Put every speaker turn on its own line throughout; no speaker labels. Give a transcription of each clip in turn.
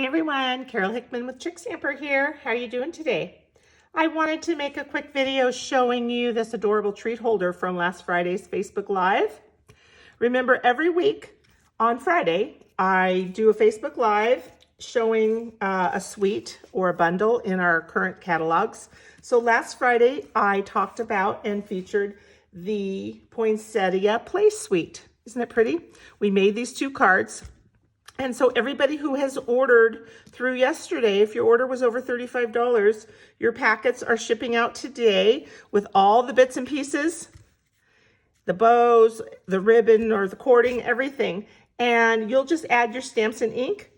Hey everyone, Carol Hickman with Chickstamper here. How are you doing today? I wanted to make a quick video showing you this adorable treat holder from last Friday's Facebook Live. Remember, every week on Friday, I do a Facebook Live showing a suite or a bundle in our current catalogs. So last Friday, I talked about and featured the Poinsettia Play Suite. Isn't it pretty? We made these two cards. And so everybody who has ordered through yesterday, if your order was over $35, your packets are shipping out today with all the bits and pieces, the bows, the ribbon or the cording, everything. And you'll just add your stamps and ink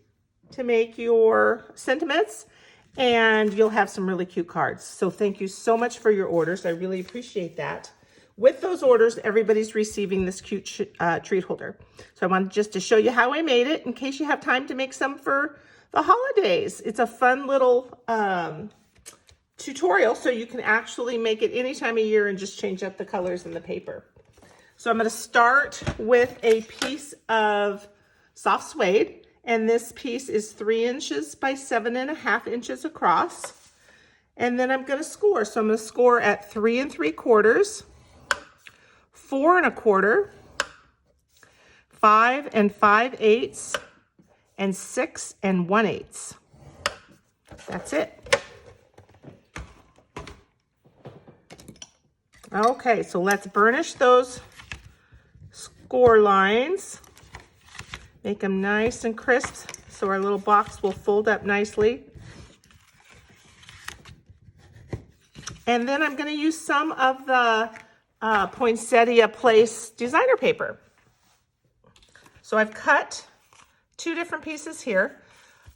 to make your sentiments, and you'll have some really cute cards. So thank you so much for your orders. I really appreciate that. With those orders, everybody's receiving this cute treat holder. So I wanted just to show you how I made it in case you have time to make some for the holidays. It's a fun little tutorial, so you can actually make it any time of year and just change up the colors in the paper. So I'm going to start with a piece of soft suede, and this piece is 3 inches by 7.5 inches across. And then I'm going to score. So I'm going to score at 3 3/4. 4 1/4, 5 5/8, and 6 1/8. That's it. Okay, so let's burnish those score lines. Make them nice and crisp so our little box will fold up nicely. And then I'm going to use some of the Poinsettia Place designer paper. So I've cut 2 different pieces here.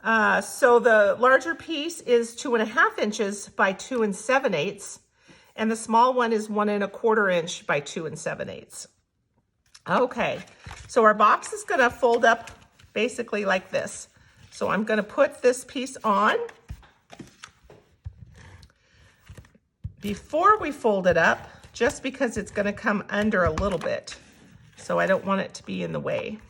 So the larger piece is 2.5 inches by 2 7/8, and the small one is 1 1/4 inch by 2 7/8. Okay, so our box is going to fold up basically like this. So I'm going to put this piece on. Before we fold it up, just because it's going to come under a little bit, so I don't want it to be in the way.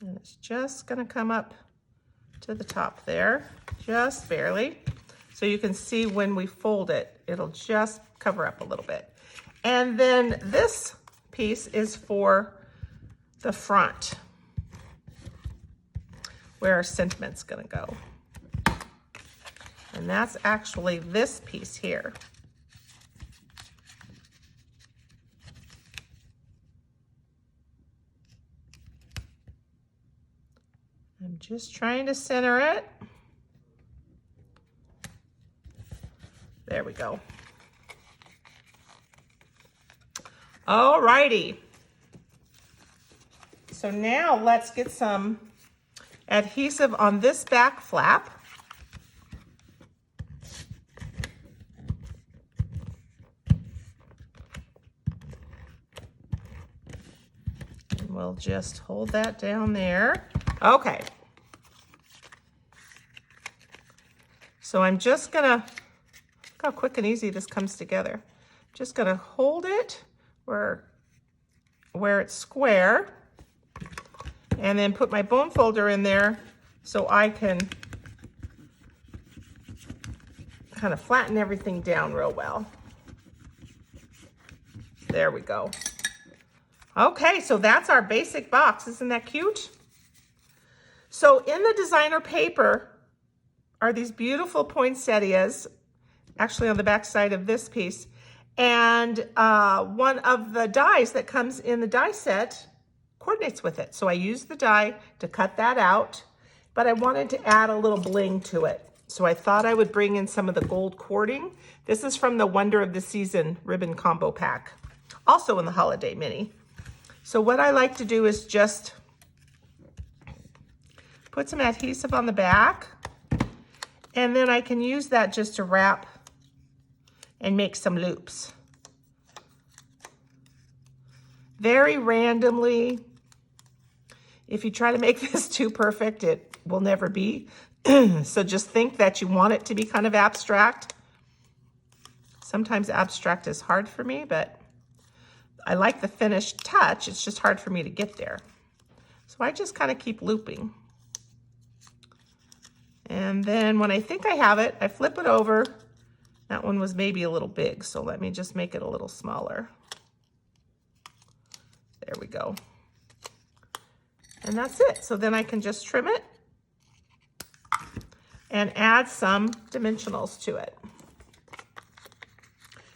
And it's just going to come up to the top there, just barely. So you can see when we fold it, it'll just cover up a little bit. And then this piece is for the front, where our sentiment's going to go. And that's actually this piece here. I'm just trying to center it. There we go. All righty. So now let's get some adhesive on this back flap. And we'll just hold that down there. Okay. So I'm just gonna, look how quick and easy this comes together. Just gonna hold it where it's square, and then put my bone folder in there so I can kind of flatten everything down real well. There we go. Okay, so that's our basic box. Isn't that cute? So in the designer paper are these beautiful poinsettias, actually on the back side of this piece, and one of the dies that comes in the die set coordinates with it. So I used the die to cut that out, but I wanted to add a little bling to it. So I thought I would bring in some of the gold cording. This is from the Wonder of the Season ribbon combo pack, also in the holiday mini. So what I like to do is just put some adhesive on the back, and then I can use that just to wrap and make some loops. Very randomly. If you try to make this too perfect, it will never be. So just think that you want it to be kind of abstract. Sometimes abstract is hard for me, but I like the finished touch. It's just hard for me to get there. So I just kind of keep looping. And then when I think I have it, I flip it over. That one was maybe a little big, so let me just make it a little smaller. There we go. And that's it. So then I can just trim it and add some dimensionals to it.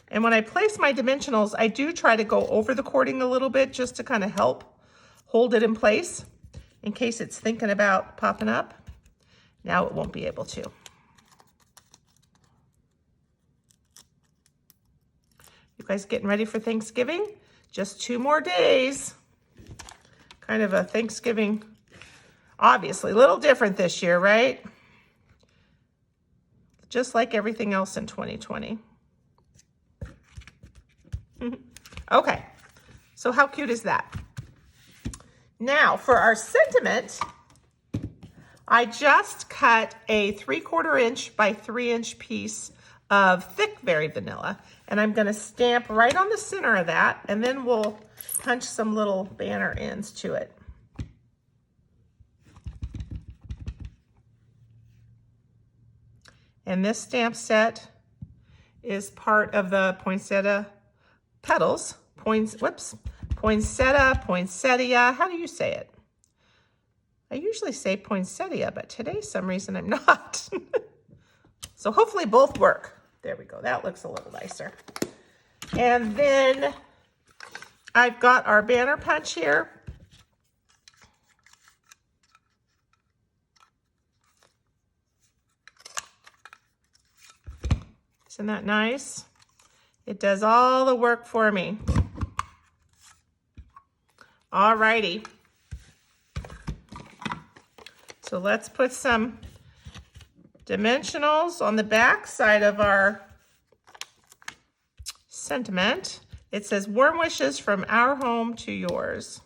And when I place my dimensionals, I do try to go over the cording a little bit just to kind of help hold it in place in case it's thinking about popping up. Now it won't be able to. You guys getting ready for Thanksgiving? Just 2 more days. Kind of a Thanksgiving, obviously, a little different this year, right? Just like everything else in 2020. Okay, so how cute is that? Now for our sentiment, I just cut a 3/4 inch by 3 inch piece of thick berry vanilla, and I'm gonna stamp right on the center of that, and then we'll punch some little banner ends to it. And this stamp set is part of the Poinsettia petals. Poinsettia, how do you say it? I usually say poinsettia, but today, some reason I'm not. So hopefully both work. There we go, that looks a little nicer. And then I've got our banner punch here. Isn't that nice? It does all the work for me. All righty. So let's put some dimensionals on the back side of our sentiment. It says, warm wishes from our home to yours.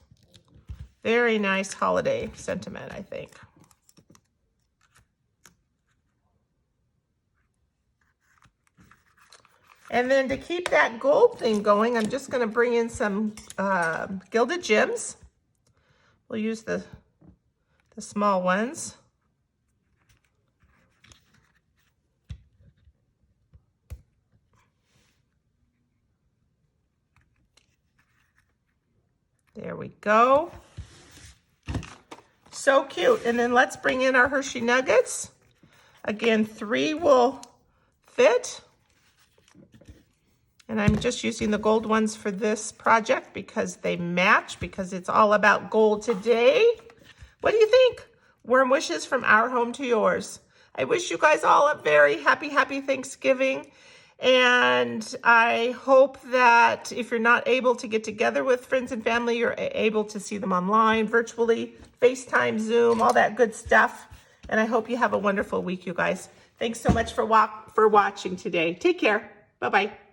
Very nice holiday sentiment, I think. And then to keep that gold thing going, I'm just going to bring in some gilded gems. We'll use the small ones. There we go. So cute. And then let's bring in our Hershey Nuggets. Again, 3 will fit. And I'm just using the gold ones for this project because they match, because it's all about gold today. What do you think? Warm wishes from our home to yours. I wish you guys all a very happy Thanksgiving. And I hope that if you're not able to get together with friends and family, you're able to see them online, virtually, FaceTime, Zoom, all that good stuff. And I hope you have a wonderful week, you guys. Thanks so much for watching today. Take care. Bye-bye.